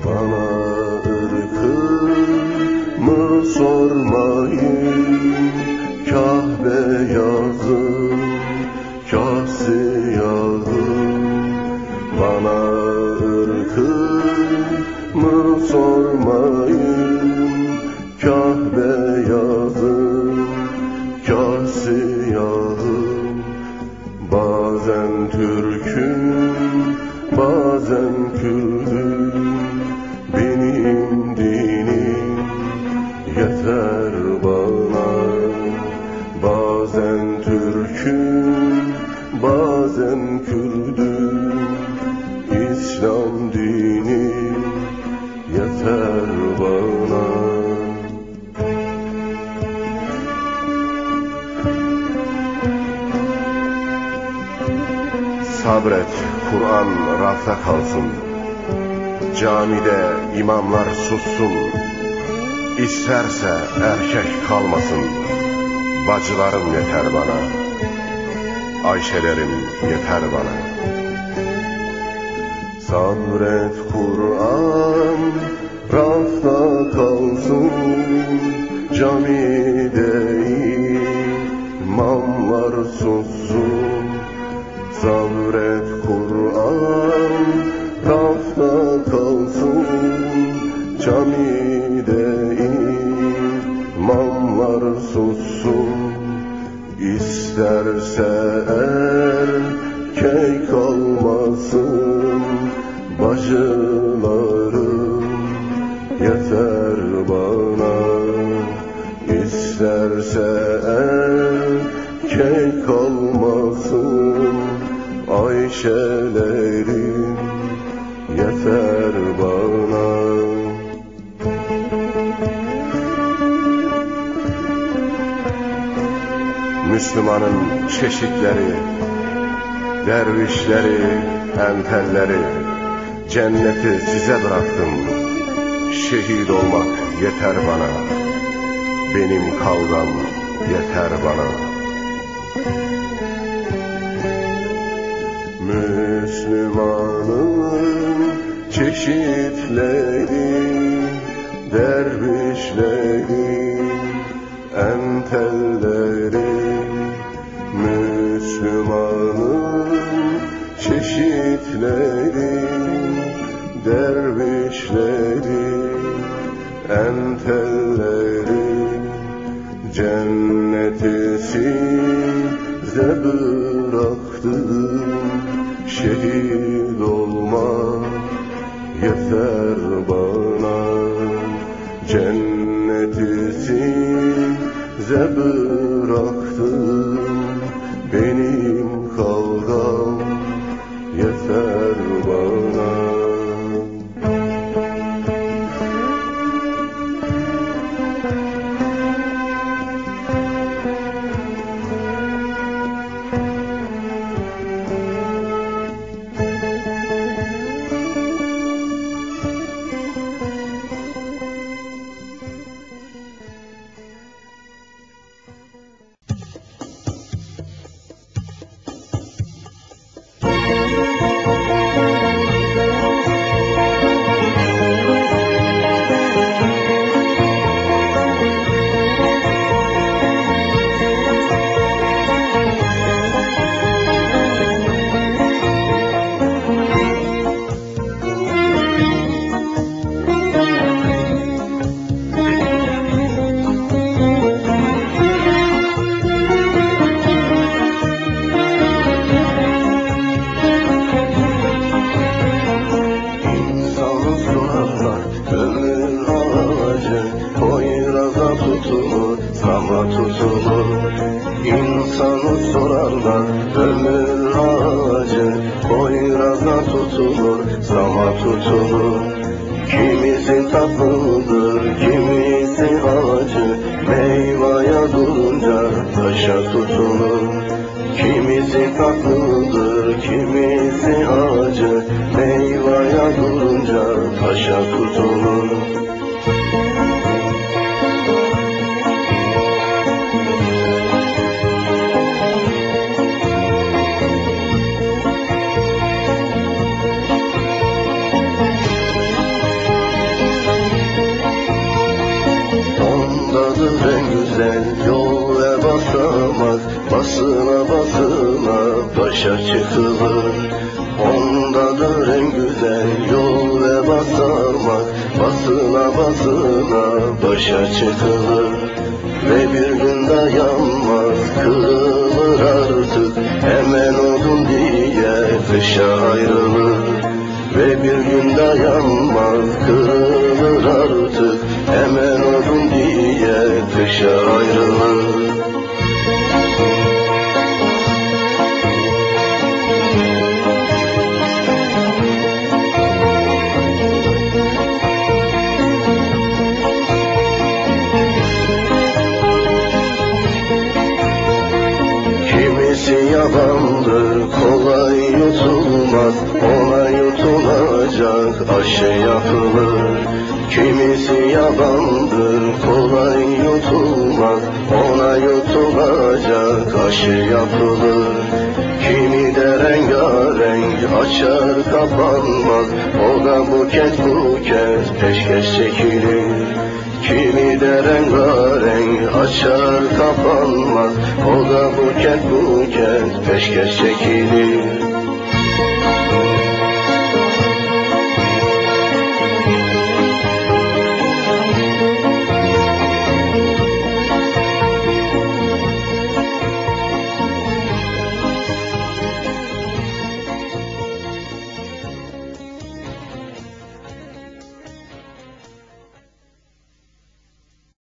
Bana ırkımı sormayın, kah beyazım, kah siyahım. Bana ırkımı sormayın, kah beyazım, kah siyahım. Bazen Türk'üm, bazen Kürdüm, benim dinim yeter bana. Bazen Türk'üm, bazen Kürdüm, İslam dini yeter bana. Sabret, Kur'an rafta kalsın, camide imamlar sussun. İsterse erkek kalmasın, bacılarım yeter bana, Ayşelerim yeter bana. Sabret, Kur'an rafta kalsın, camide imamlar sussun. Sabret, Kur'an rafta kalsın, camide imamlar sussun. İsterse erkek kalmasın, bacılarım yeter bana. İsterse erkek kalmasın, Ayşelerim yeter bana. Müslümanın çeşitleri, dervişleri, entelleri, cenneti size bıraktım. Şehit olmak yeter bana, benim kavgam yeter bana. Müslümanın çeşitleri, dervişleri, entelleri. Müslümanın çeşitleri, dervişleri, entelleri. Cenneti size bıraktım, şehit olmak yeter bana. Cenneti size bıraktım, benim kavgam yeter bana. İnsanı sorarlar, ömür ağacı boyraza tutulur, sama tutulur. Kimisi tatlıdır, kimisi acı, meyvaya durunca taşa tutulur. Kimisi tatlıdır, kimisi acı, meyvaya durunca taşa tutulur. başa çıkılır. Ondadır en güzel yol ve basamak, basına basına başa çıkılır. Ve bir gün dayanmaz, kırılır artık, hemen odun diye dışa ayrılır. Ve bir gün dayanmaz, kırılır artık, hemen odun diye dışa ayrılır. Kimisi yalandır, kolay yutulmaz, ona yutulacak aşı yapılır. Kimisi yalandır, kolay yutulmaz, ona yutulacak aşı yapılır. Kimi de rengarenk açar kapanmaz, o da buket buket peşkeş çekilir. Kimi de rengarenk açar kapanmaz, o da buket buket peşkeş çekilir.